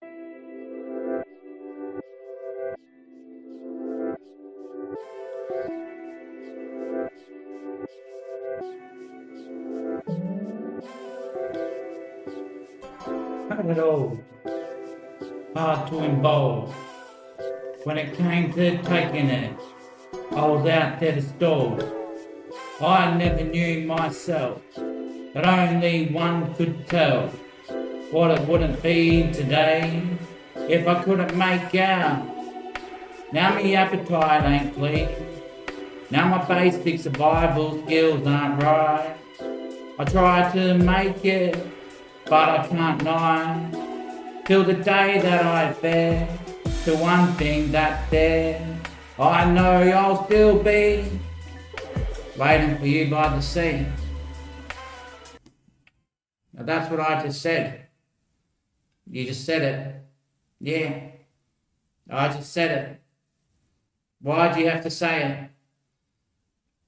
Not at all hard to involve. When it came to taking it, I was out there to stall. I never knew myself that only one could tell what it wouldn't be today if I couldn't make out. Now my appetite ain't clean. Now my basic survival skills aren't right. I try to make it, but I can't lie. Till the day that I bear to one thing that's there, I know I'll still be waiting for you by the sea. Now that's what I just said. You just said it. Yeah, I just said it. Why'd you have to say it?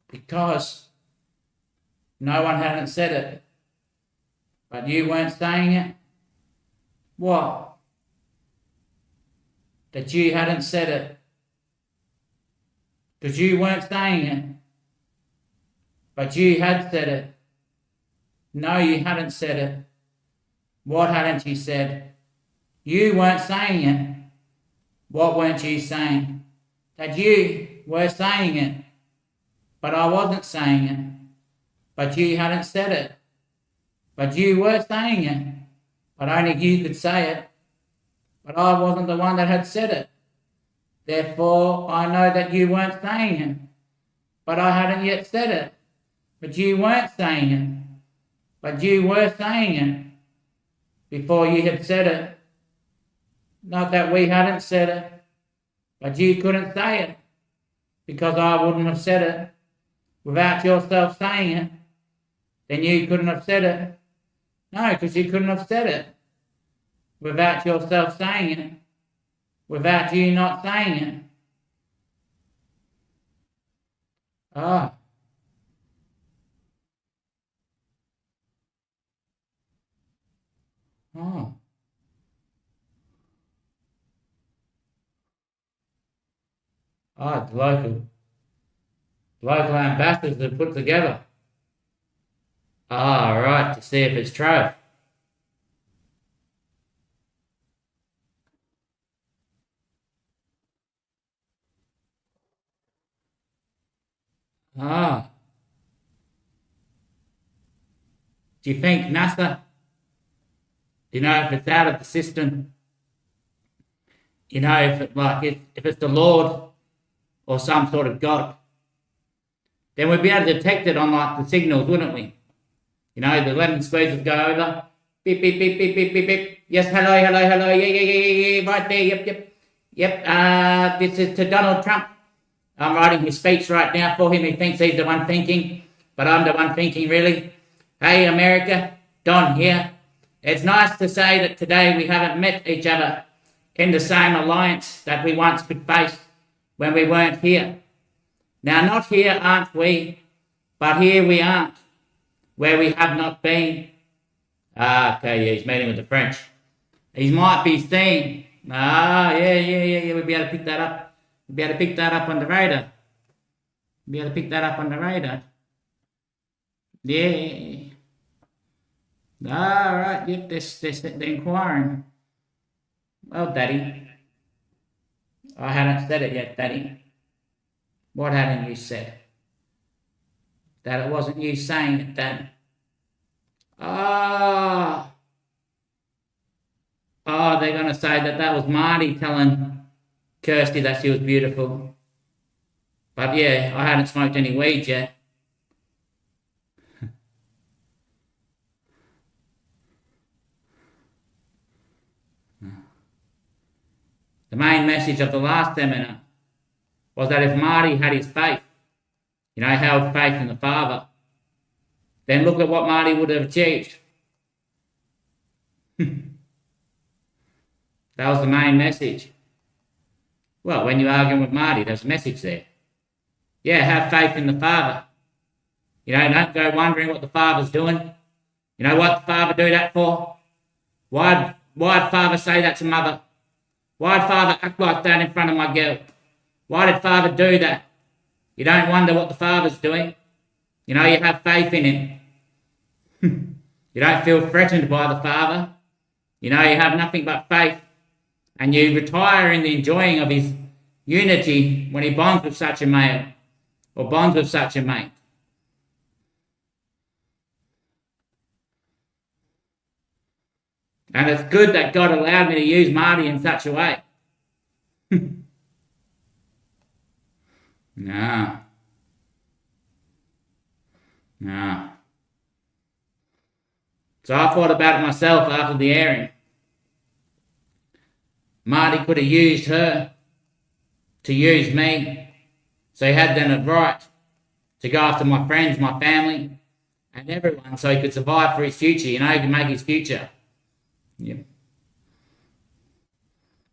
Because no one hadn't said it. But you weren't saying it? What? That you hadn't said it? Because you weren't saying it. But you had said it. No, you hadn't said it. What hadn't you said? You weren't saying it. What weren't you saying? That you were saying it. But I wasn't saying it. But you hadn't said it. But you were saying it. But only you could say it. But I wasn't the one that had said it. Therefore, I know that you weren't saying it. But I hadn't yet said it. But you weren't saying it. But you were saying it. Before you had said it. Not that we hadn't said it. But you couldn't say it. Because I wouldn't have said it. Without yourself saying it. Then you couldn't have said it. No, because you couldn't have said it. Without yourself saying it. Without you not saying it. Ah. Oh. Ah, the local ambassadors are put together. Ah, right, to see if it's true. Ah. Do you think NASA? Do you know if it's out of the system? You know, if it's the Lord or some sort of God, then we'd be able to detect it on like the signals, wouldn't we? You know, the lemon squeezes go over. Beep, beep, beep, beep, beep, beep, beep. Yes, hello, hello, hello. Yeah, yeah, yeah, yeah, yeah. Right there. Yep, yep. Yep. This is to Donald Trump. I'm writing his speech right now for him. He thinks he's the one thinking, but I'm the one thinking, really. Hey, America. Don here. It's nice to say that today we haven't met each other in the same alliance that we once could face when we weren't here. Now, not here aren't we, but here we aren't, where we have not been. Ah, okay, yeah, he's meeting with the French. He might be seeing. Ah, yeah, we'll be able to pick that up. We'll be able to pick that up on the radar. We'll be able to pick that up on the radar. Yeah. All right, yep, they're inquiring. Well, Daddy, I hadn't said it yet, Daddy. What hadn't you said? That it wasn't you saying it, Dad. Oh, they're going to say that was Marty telling Kirsty that she was beautiful. But yeah, I hadn't smoked any weed yet. The main message of the last seminar was that if Marty had his faith, you know, held faith in the Father, then look at what Marty would have achieved. That was the main message. Well, when you're arguing with Marty, there's a message there. Yeah, have faith in the Father. You know, don't go wondering what the Father's doing. You know what the Father do that for? Why'd why'd father say that to mother? Why'd father act like that in front of my girl? Why did father do that? You don't wonder what the father's doing. You know, you have faith in him. You don't feel threatened by the father. You know, you have nothing but faith. And you retire in the enjoying of his unity when he bonds with such a male or bonds with such a mate. And it's good that God allowed me to use Marty in such a way. No. So I thought about it myself after the airing. Marty could have used her to use me. So he had then a right to go after my friends, my family, and everyone so he could survive for his future, you know, he could make his future. Yeah.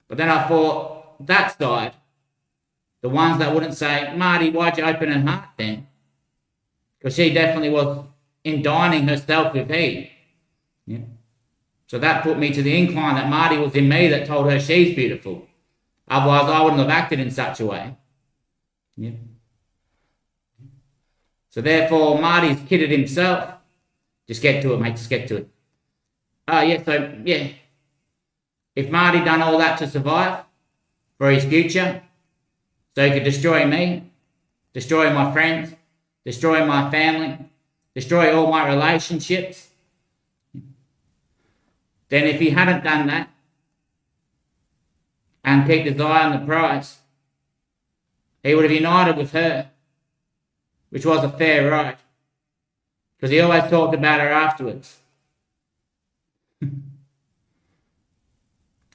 But then I thought, that side, the ones that wouldn't say, Marty, why'd you open her heart then? Because she definitely was indining herself with he. Yeah. So that put me to the incline that Marty was in me that told her she's beautiful. Otherwise, I wouldn't have acted in such a way. Yeah. So therefore, Marty's kidded himself. Just get to it, mate, just get to it. If Marty done all that to survive for his future, so he could destroy me, destroy my friends, destroy my family, destroy all my relationships, then if he hadn't done that and kept his eye on the prize, he would have united with her, which was a fair right, because he always talked about her afterwards.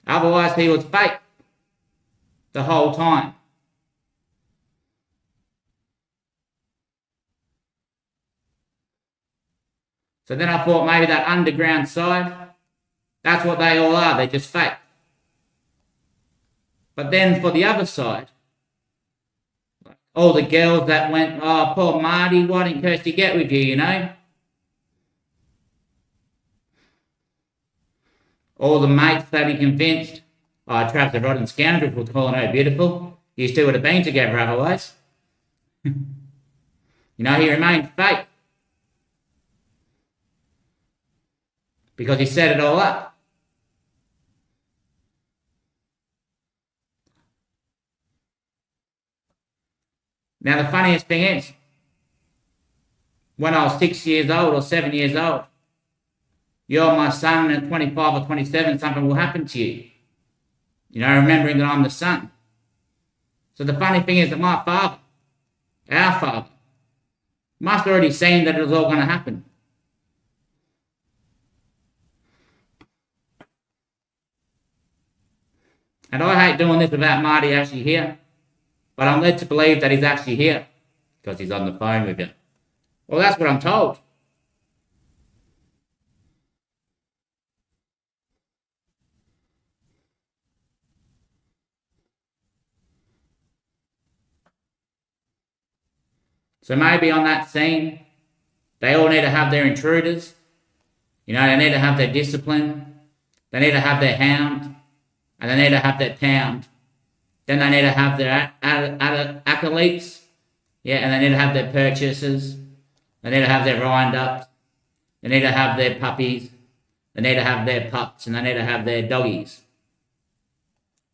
Otherwise, he was fake the whole time. So then I thought maybe that underground side, that's what they all are. They're just fake. But then for the other side, all the girls that went, oh, poor Marty, why didn't Kirsty get with you, you know? All the mates that he convinced, Trav the rotten scoundrel for calling her beautiful. You two would have been together otherwise. You know, he remained fake. Because he set it all up. Now the funniest thing is, when I was 6 years old or 7 years old, you're my son, and at 25 or 27, something will happen to you. You know, remembering that I'm the son. So the funny thing is that my father, our father, must have already seen that it was all going to happen. And I hate doing this without Marty actually here, but I'm led to believe that he's actually here because he's on the phone with you. Well, that's what I'm told. So maybe on that scene, they all need to have their intruders. You know, they need to have their discipline. They need to have their hound. And they need to have their pound. Then they need to have their acolytes. Yeah, and they need to have their purchasers. They need to have their wind-ups. They need to have their puppies. They need to have their pups. And they need to have their doggies.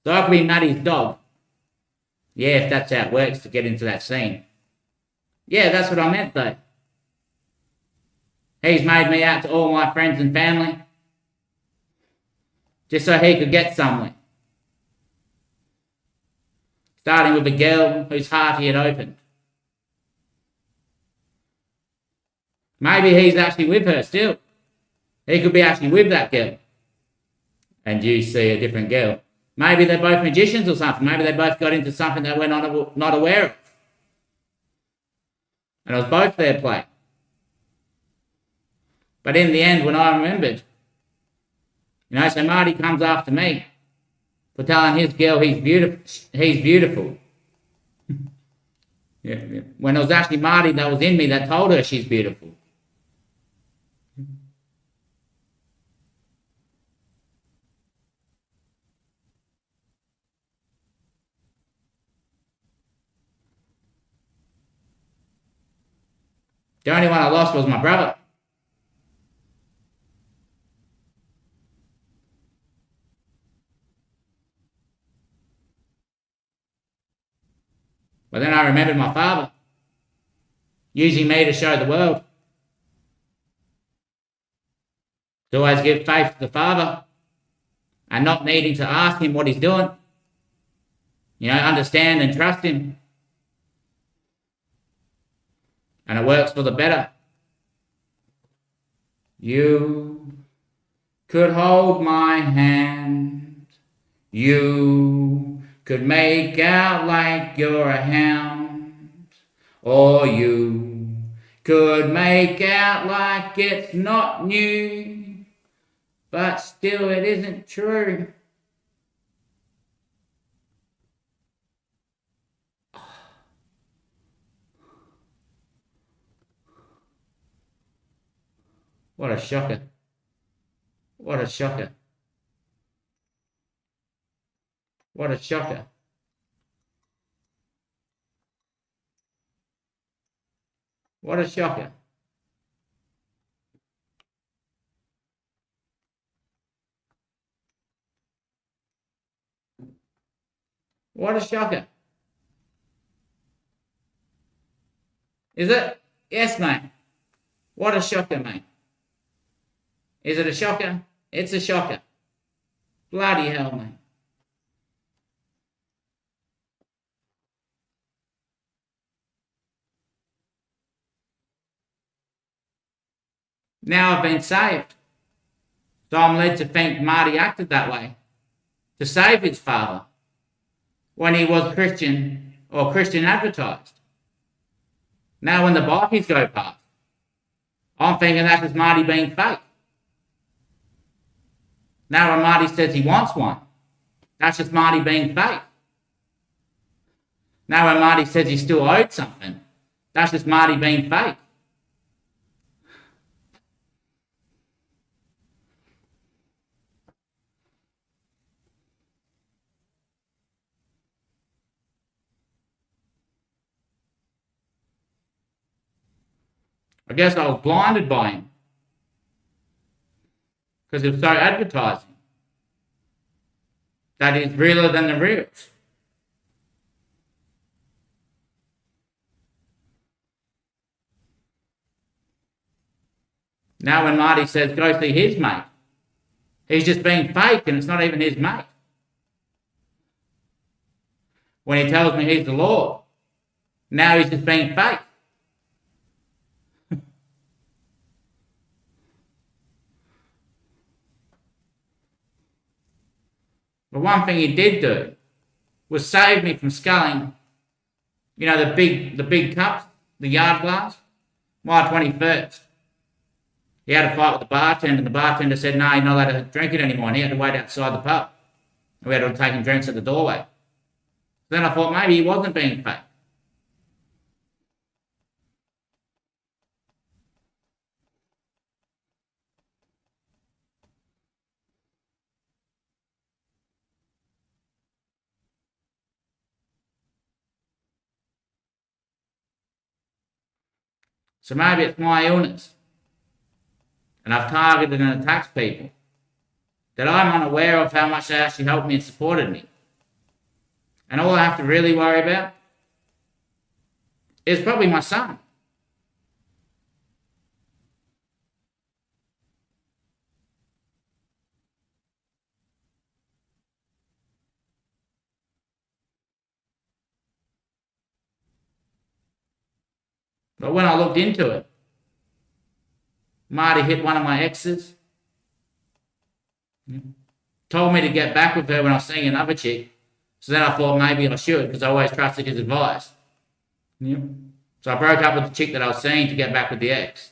So I could be Matty's dog. Yeah, if that's how it works to get into that scene. Yeah, that's what I meant though. He's made me out to all my friends and family. Just so he could get somewhere. Starting with a girl whose heart he had opened. Maybe he's actually with her still. He could be actually with that girl. And you see a different girl. Maybe they're both magicians or something. Maybe they both got into something that we're not aware of. And it was both their play. But in the end, when I remembered, you know, so Marty comes after me for telling his girl he's beautiful. Yeah. When it was actually Marty that was in me that told her she's beautiful. The only one I lost was my brother. But then I remembered my father using me to show the world to always give faith to the Father and not needing to ask him what he's doing. Understand and trust him. And it works for the better. You could hold my hand. You could make out like you're a hound. Or you could make out like it's not new. But still it isn't true. What a shocker. What a shocker. What a shocker. What a shocker. What a shocker. Is it? Yes, mate. What a shocker, mate. Is it a shocker? It's a shocker. Bloody hell, mate. Now I've been saved. So I'm led to think Marty acted that way to save his father when he was Christian or Christian advertised. Now when the bikies go past, I'm thinking that's just Marty being fake. Now when Marty says he wants one, that's just Marty being fake. Now when Marty says he still owed something, that's just Marty being fake. I guess I was blinded by him because it was so advertising that he's realer than the reals. Now when Marty says go see his mate, he's just being fake and it's not even his mate. When he tells me he's the Lord, now he's just being fake. But one thing he did do was save me from sculling, the big cups, the yard glass, my 21st. He had a fight with the bartender, and the bartender said, no, you're not allowed to drink it anymore, and he had to wait outside the pub. And we had to take him drinks at the doorway. Then I thought maybe he wasn't being fake. So maybe it's my illness, and I've targeted and attacked people that I'm unaware of how much they actually helped me and supported me. And all I have to really worry about is probably my son. But when I looked into it, Marty hit one of my exes, told me to get back with her when I was seeing another chick. So then I thought maybe I should because I always trusted his advice. So I broke up with the chick that I was seeing to get back with the ex.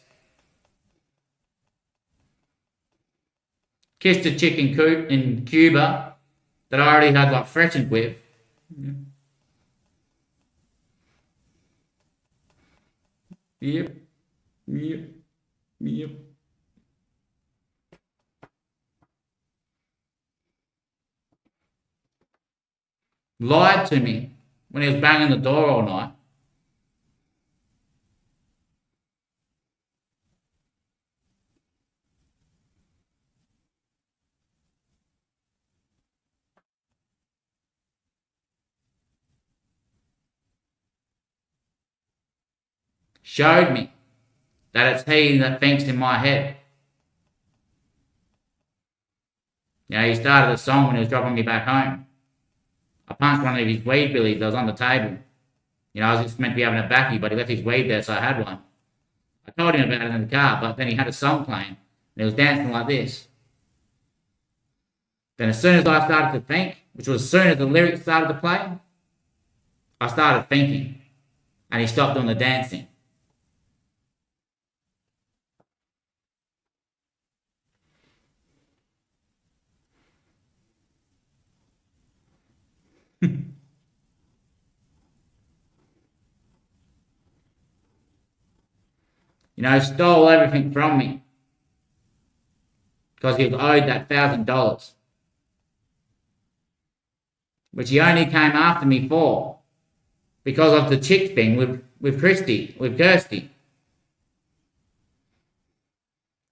Kissed a chick in Cuba that I already had threatened with. Yep. Lied to me when he was banging the door all night. showed me that it's he that thinks in my head. He started the song when he was dropping me back home. I punched one of his weed billies that was on the table. I was just meant to be having a backie, but he left his weed there, so I had one. I told him about it in the car, but then he had a song playing, and he was dancing like this. Then as soon as I started to think, which was as soon as the lyrics started to play, I started thinking, and he stopped doing the dancing. Stole everything from me because he was owed that $1,000, which he only came after me for because of the chick thing with Kirsty.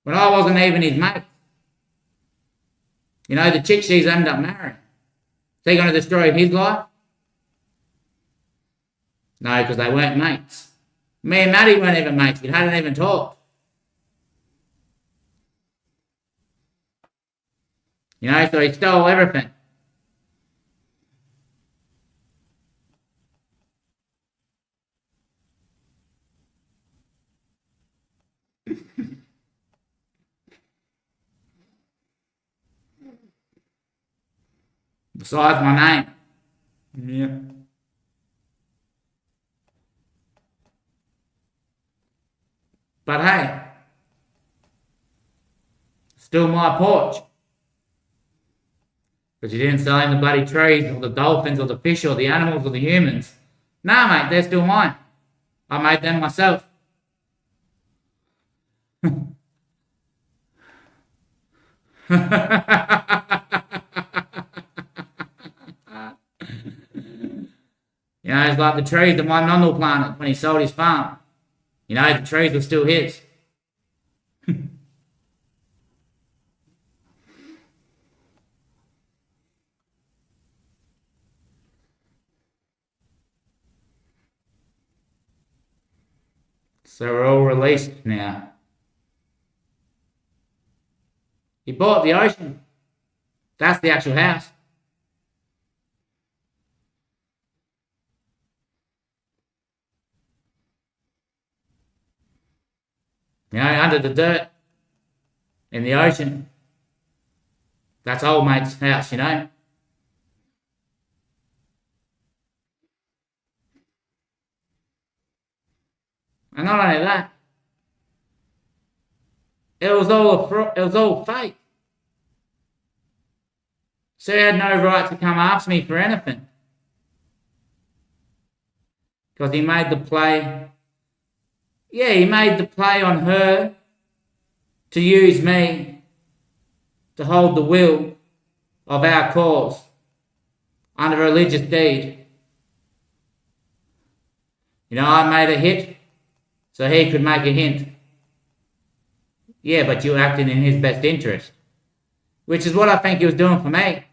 When I wasn't even his mate. The chick she's ended up marrying. Is he going to destroy his life? No, because they weren't mates. Me and Maddie weren't even mates. We hadn't even talked. So he stole everything. Besides my name. Yeah. But hey, still my porch. Because you didn't sell him the bloody trees or the dolphins or the fish or the animals or the humans. Nah, mate, they're still mine. I made them myself. It's like the trees that my nonno planted when he sold his farm. The trees were still his. So we're all released now. He bought the ocean. That's the actual house. Under the dirt, in the ocean. That's old mate's house, And not only that, it was all fake. So he had no right to come after me for anything. Because he made the play. Yeah, he made the play on her to use me to hold the will of our cause under a religious deed. I made a hit so he could make a hint. Yeah, but you acted in his best interest, which is what I think he was doing for me.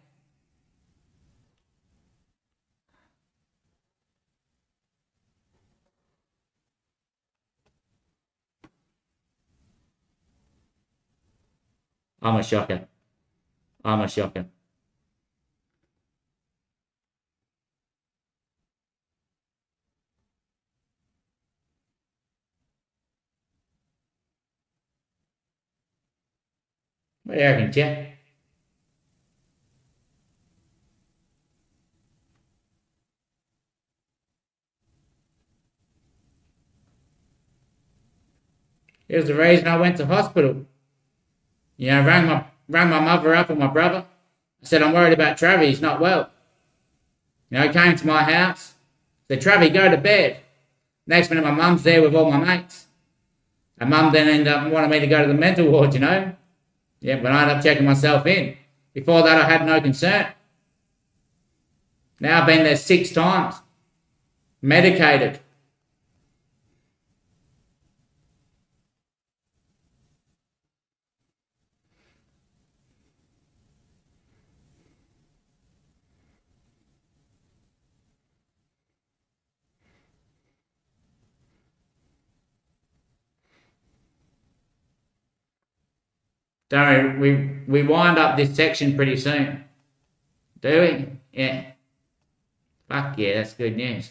I'm a shocker. What do you reckon, Jeff? It was the reason I went to hospital. Rang my mother up and my brother. I said, I'm worried about Travis, he's not well. He came to my house. Said, Travis, go to bed. Next minute, my mum's there with all my mates. And mum then ended up wanting me to go to the mental ward, Yeah, but I ended up checking myself in. Before that, I had no concern. Now I've been there 6 times. Medicated. Don't we wind up this section pretty soon. Do we? Yeah. Fuck yeah, that's good news.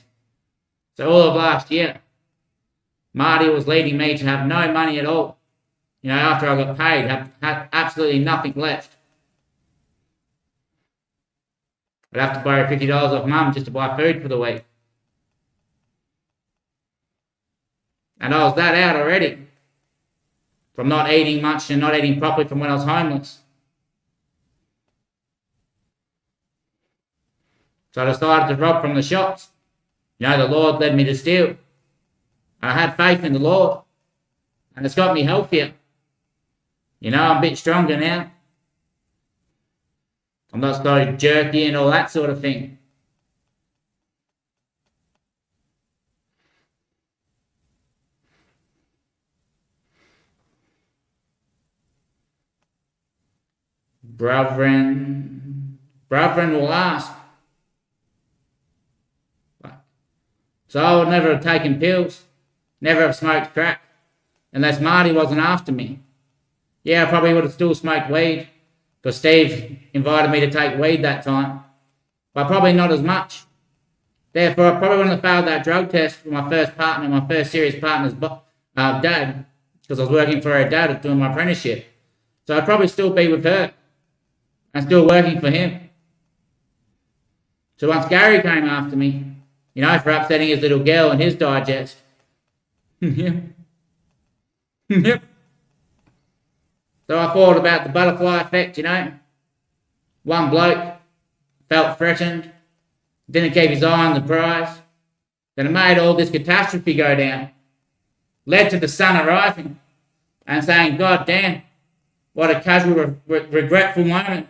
So all of last year, Marty was leading me to have no money at all. After I got paid, have absolutely nothing left. I'd have to borrow $50 off Mum just to buy food for the week. And I was that out already. From not eating much and not eating properly from when I was homeless. So I decided to rob from the shops. The Lord led me to steal. I had faith in the Lord. And it's got me healthier. I'm a bit stronger now. I'm not so jerky and all that sort of thing. Brethren will ask. So I would never have taken pills, never have smoked crack, unless Marty wasn't after me. Yeah, I probably would have still smoked weed, because Steve invited me to take weed that time, but probably not as much. Therefore, I probably wouldn't have failed that drug test with my first partner, my first serious partner's dad, because I was working for her dad doing my apprenticeship. So I'd probably still be with her and still working for him. So once Gary came after me, for upsetting his little girl and his digest. Yep. Yep. So I thought about the butterfly effect, One bloke felt threatened, didn't keep his eye on the prize. Then it made all this catastrophe go down. Led to the sun arising and saying, God damn, what a casual, regretful moment.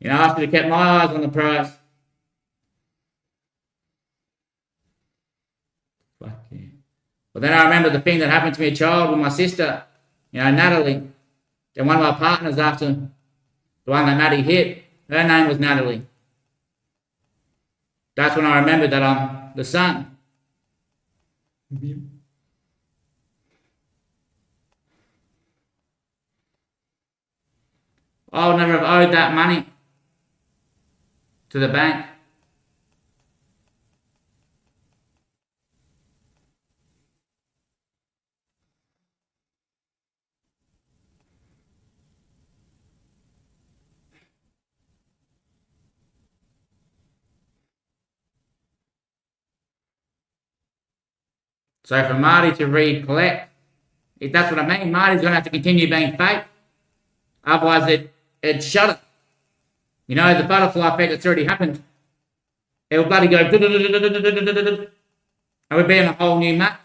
I should have kept my eyes on the prize. Fuck yeah. But then I remember the thing that happened to me as a child with my sister, Natalie. Then one of my partners after the one that Maddie hit, her name was Natalie. That's when I remembered that I'm the son. I would never have owed that money to the bank. So for Marty to recollect, that's what I mean. Marty's going to have to continue being fake. Otherwise, it'd shut it. The butterfly effect that's already happened. It will bloody go, and we'd be on a whole new map.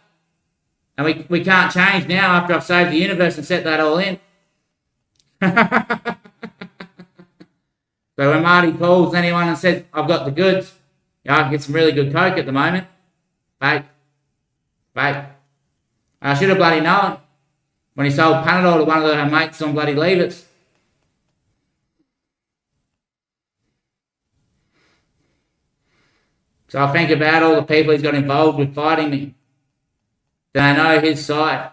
And we can't change now after I've saved the universe and set that all in. So when Marty calls anyone and says, I've got the goods, I can get some really good coke at the moment. Fake. I should have bloody known when he sold Panadol to one of her mates on bloody Levers. So I think about all the people he's got involved with fighting me. Do they know his side?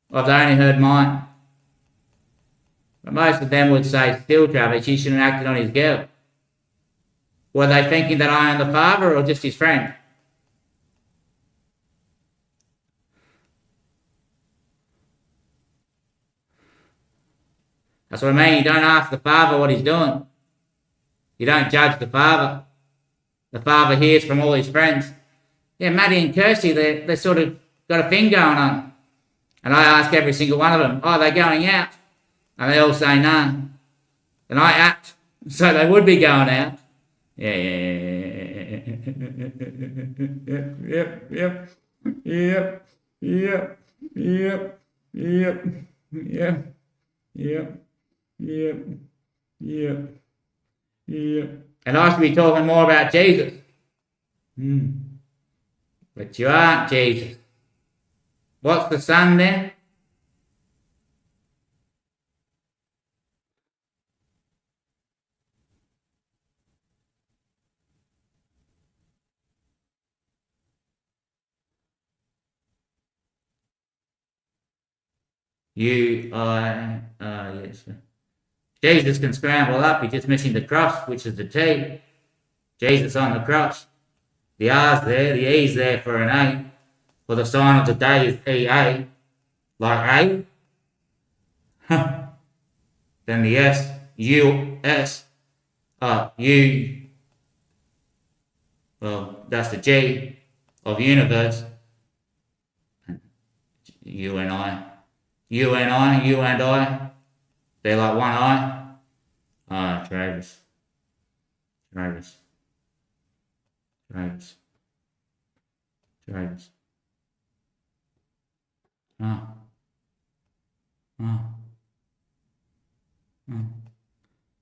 Or have they only heard mine? But most of them would say, still, Travis, he shouldn't have acted on his girl. Were they thinking that I am the father or just his friend? That's what I mean. You don't ask the father what he's doing. You don't judge the father. The father hears from all his friends. Yeah, Maddie and Kirsty, they sort of got a thing going on. And I ask every single one of them, oh, they're going out? And they all say no. And I act so they would be going out. Yeah. And I should be talking more about Jesus. But you aren't Jesus. What's the son then? Yes. Jesus can scramble up. He's just missing the cross, which is the T. Jesus on the cross. The R's there, the E's there for an A. For the sign of the day is EA, like A. Then the S, US, U, well, that's the G of universe. You and I. You and I, you and I. They're like one eye. Travis. Travis. Travis. Travis. Oh. Oh. Oh.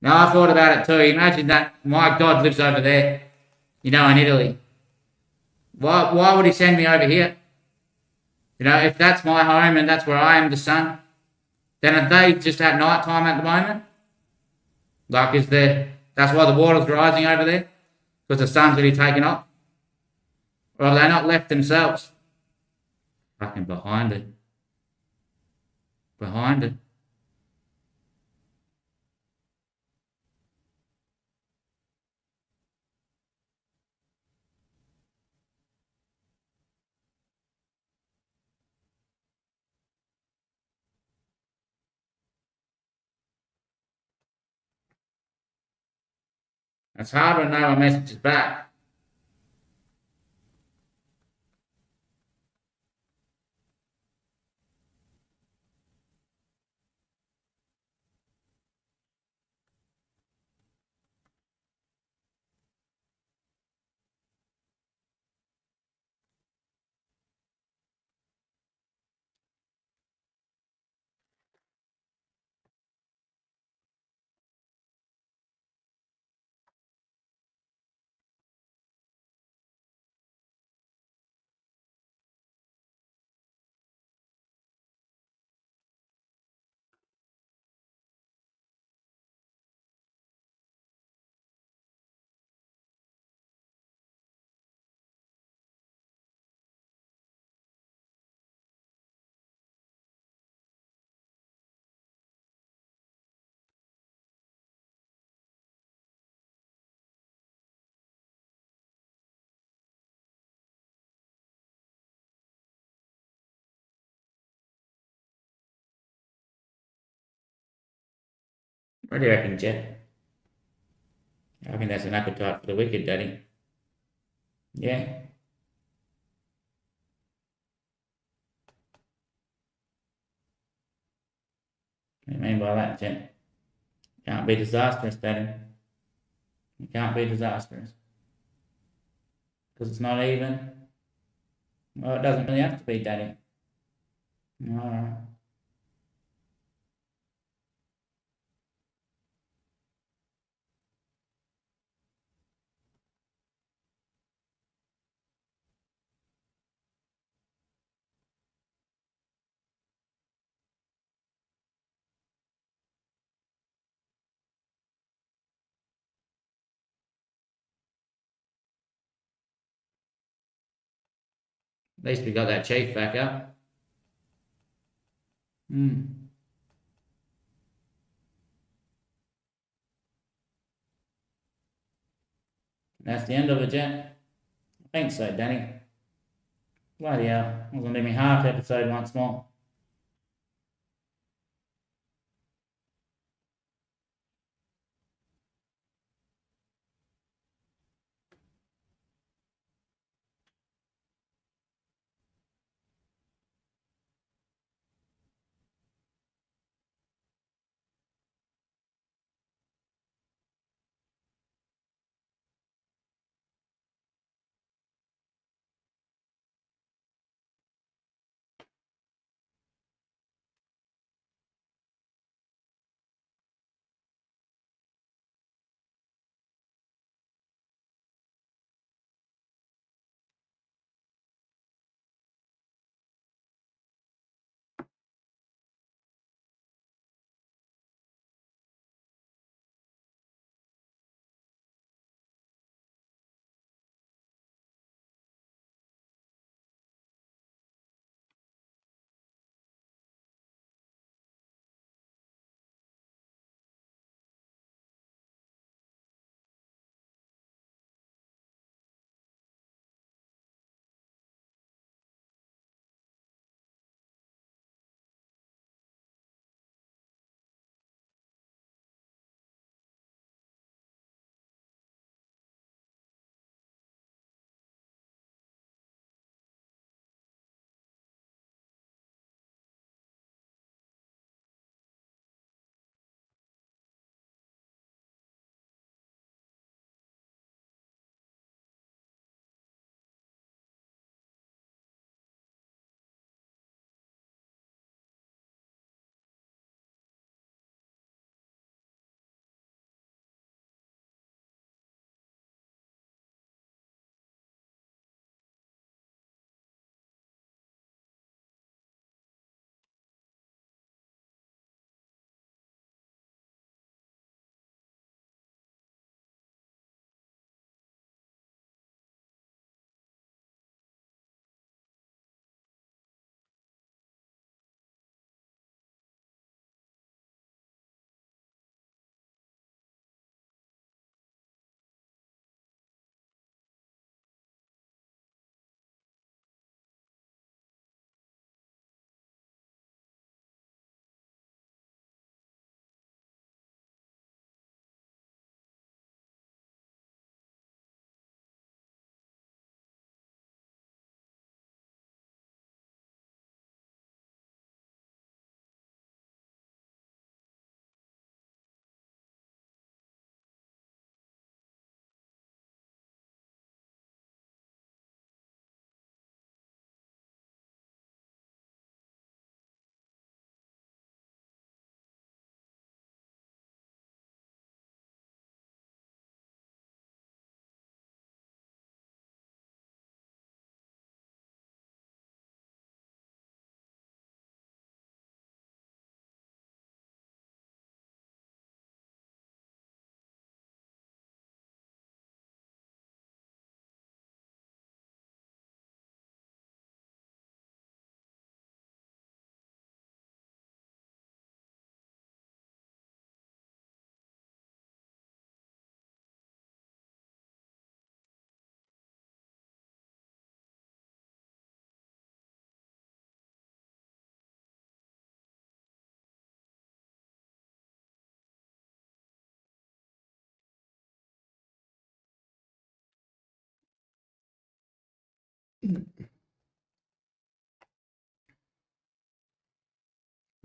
Now I thought about it too. Imagine that my God lives over there, in Italy. Why would he send me over here? If that's my home and that's where I am the sun, then are they just at night time at the moment? Like, that's why the water's rising over there? Because the sun's really taken off? Or have they not left themselves? Fucking behind it. Behind it. It's hard to know a message is back. What do you reckon, Jeff? I think that's an appetite for the wicked, Daddy. Yeah. What do you mean by that, Jeff? Can't be disastrous, Daddy. It can't be disastrous. Because it's not even. Well, it doesn't really have to be, Daddy. Alright. At least we got that chief back up. Hmm. That's the end of it, Jeff. I think so, Danny. Bloody hell. I was going to do my half episode once more.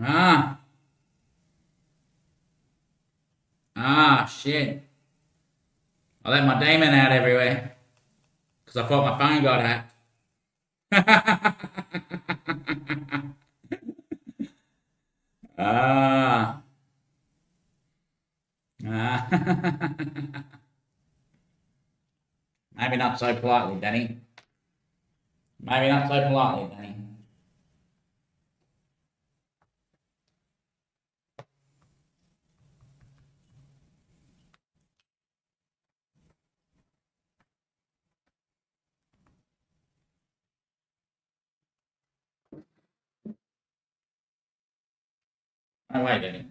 Ah. Ah, shit. I let my demon out everywhere. Because I thought my phone got hacked. Ah. Ah. Maybe not so politely, Danny. Maybe not so politely, Danny. No way, Danny.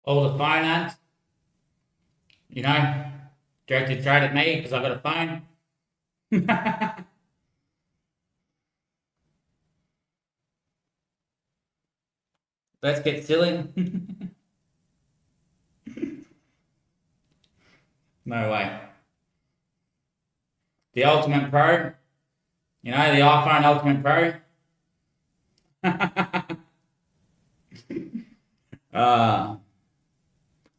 All the phone ads, you know, directed straight at me because I got a phone. Let's get silly. No way. The Ultimate Pro, you know, the iPhone Ultimate Pro. uh,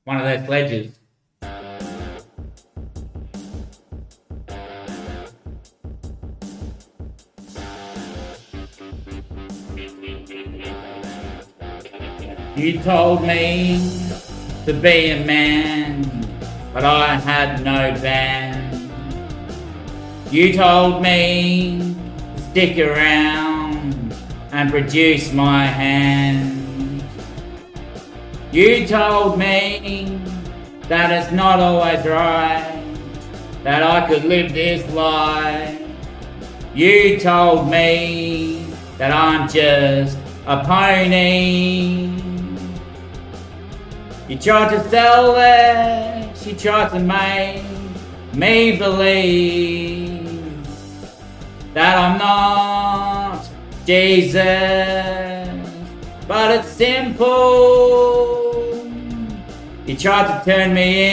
one of those ledges. You told me to be a man, but I had no band. You told me to stick around and produce my hand. You told me that it's not always right, that I could live this life. You told me that I'm just a pony. You tried to sell it, you tried to make me believe that I'm not Jesus, but it's simple. You tried to turn me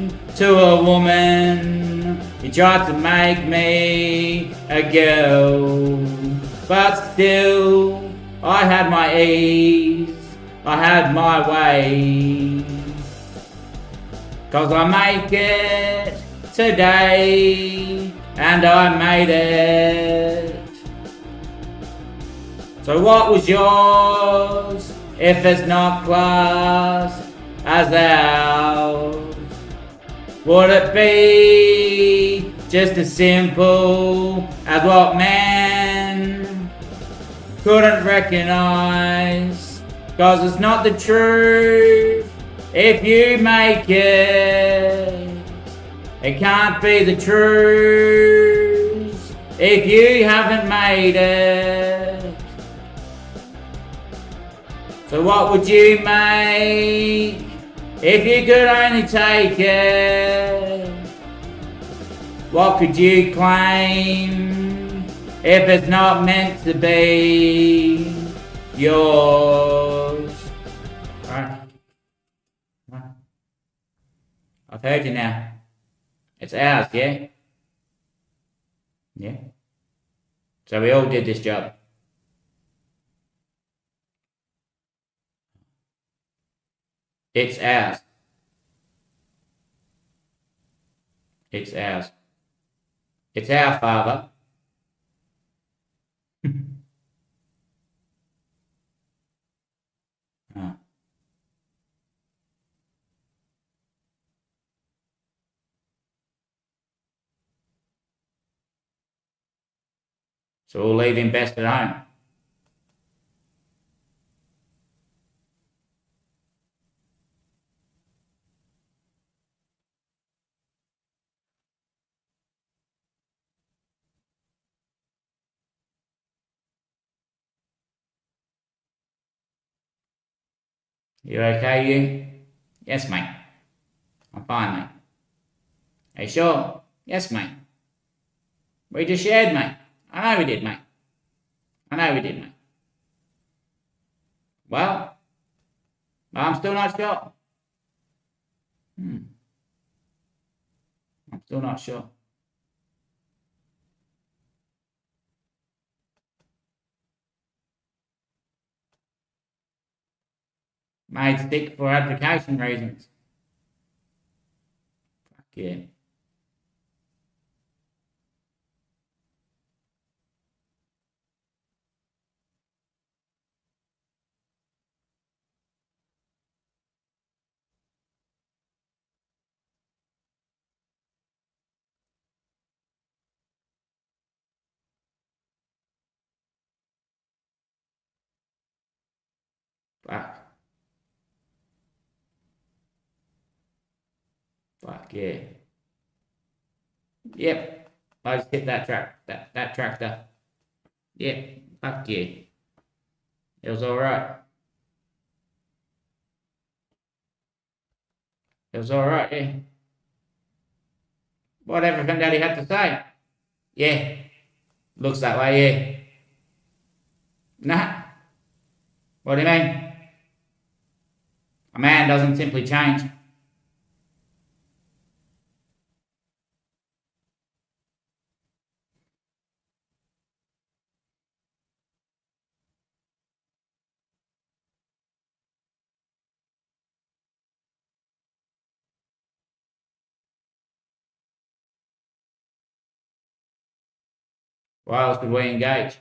into a woman, you tried to make me a girl, but still I had my ease. I had my way. 'Cause I make it today, and I made it. So what was yours, if it's not classed as ours? Would it be just as simple as what men couldn't recognize? 'Cause it's not the truth if you make it. It can't be the truth if you haven't made it. So what would you make if you could only take it? What could you claim if it's not meant to be yours? Right. I've heard you now. It's ours, yeah? Yeah. So we all did this job. It's ours. It's ours. It's our Father. Oh. So we'll leave him best at home. You okay, you? Yes, mate. I'm fine, mate. Are you sure? Yes, mate. We just shared, mate. I know we did, mate. I know we did, mate. Well, I'm still not sure. I'm still not sure. Made stick for application reasons. Fuck yeah. Fuck. Fuck yeah. Yep. I just hit that that tractor. Yep. Fuck yeah. It was alright. It was alright, yeah. What everything Daddy had to say. Yeah. Looks that way, yeah. Nah. What do you mean? A man doesn't simply change. Why else would we engage?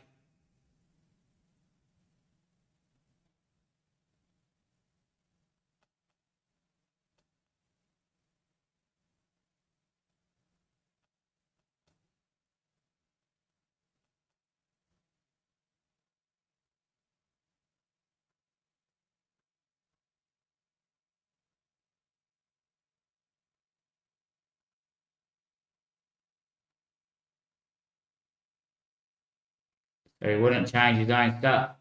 So he wouldn't change his own stuff.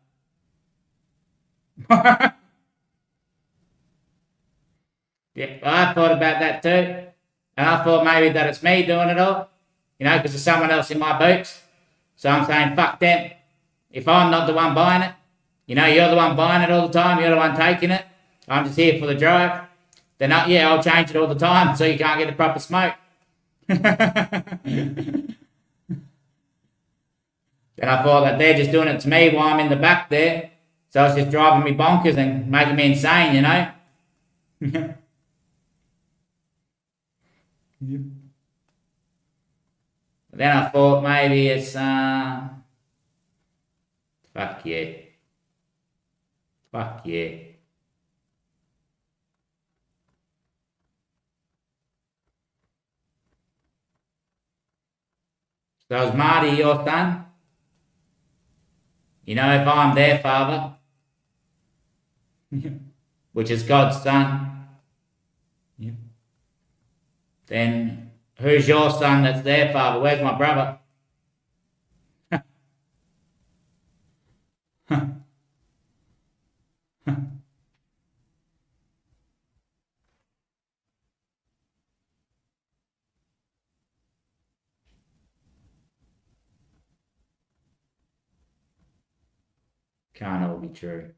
Yeah, I thought about that too. And I thought maybe that it's me doing it all, because there's someone else in my boots. So I'm saying, fuck them. If I'm not the one buying it, you're the one buying it all the time, you're the one taking it, I'm just here for the drive. Then, I'll change it all the time so you can't get the proper smoke. Then I thought that they're just doing it to me while I'm in the back there. So it's just driving me bonkers and making me insane, you know? Then I thought maybe it's, fuck yeah. Fuck yeah. So is Marty your son? You know, if I'm their father, which is God's son, then who's your son that's their father? Where's my brother? Can't all be true.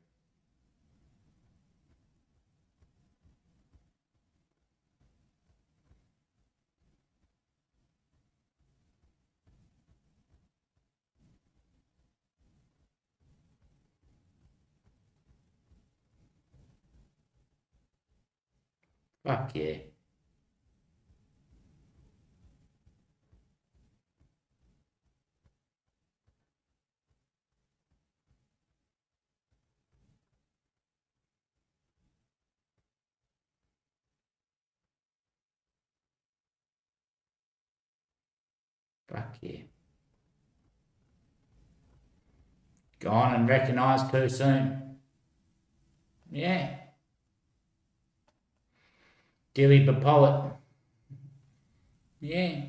Fuck yeah. Fuck yeah. Gone and recognised too soon. Yeah. Dilly the poet. Yeah.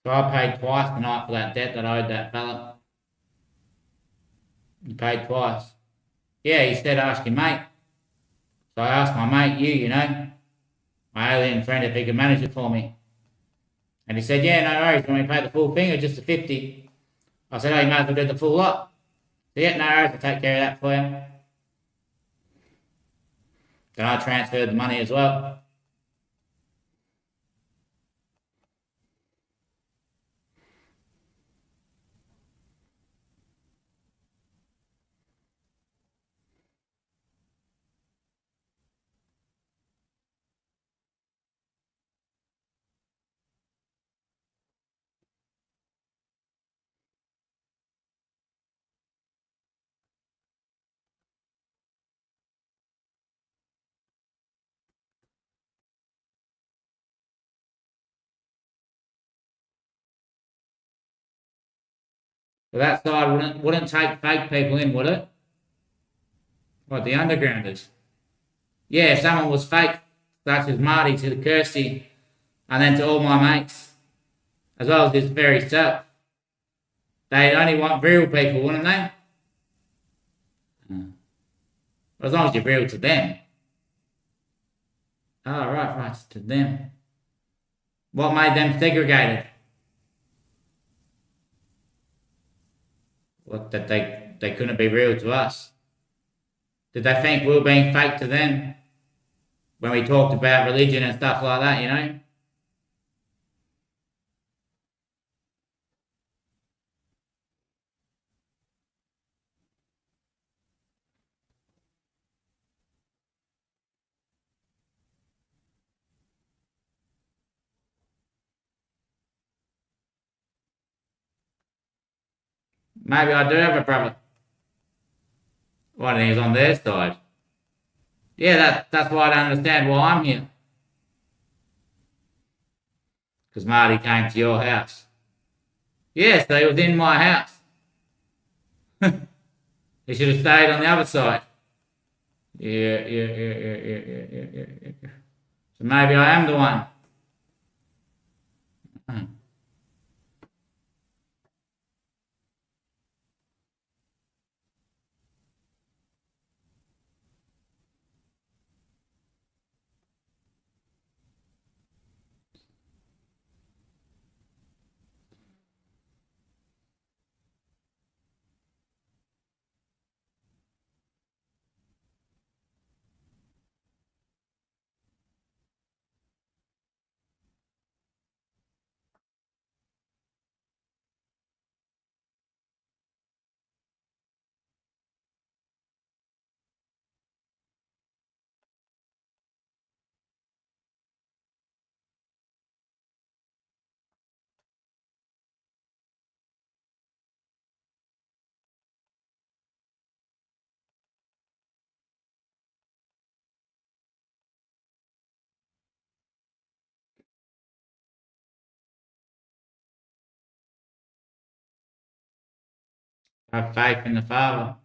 So I paid twice tonight for that debt that I owed that fella. He paid twice. Yeah, he said ask your mate. So I asked my mate, you know, my alien friend, if he could manage it for me. And he said, yeah, no worries, when we pay the full thing or just the 50. I said, oh, you might as well do the full lot. So yeah, no worries, I'll take care of that for you. Then I transferred the money as well. So that side wouldn't take fake people in, would it? What, the undergrounders? Yeah, if someone was fake, such as Marty to the Kirsty, and then to all my mates, as well as his very self, they'd only want real people, wouldn't they? As long as you're real to them. Oh, right, to them. What made them segregated? What, that they couldn't be real to us? Did they think we were being fake to them when we talked about religion and stuff like that, you know? Maybe I do have a brother. What, and he's on their side? Yeah, that's why I don't understand why I'm here. Because Marty came to your house. Yes, he was in my house. He should have stayed on the other side. Yeah. So maybe I am the one. Hmm. Have faith in the Father.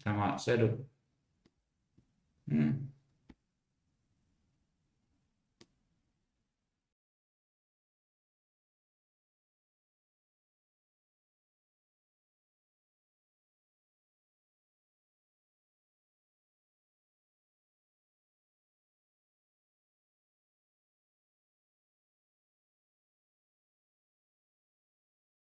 I might settle. Hmm.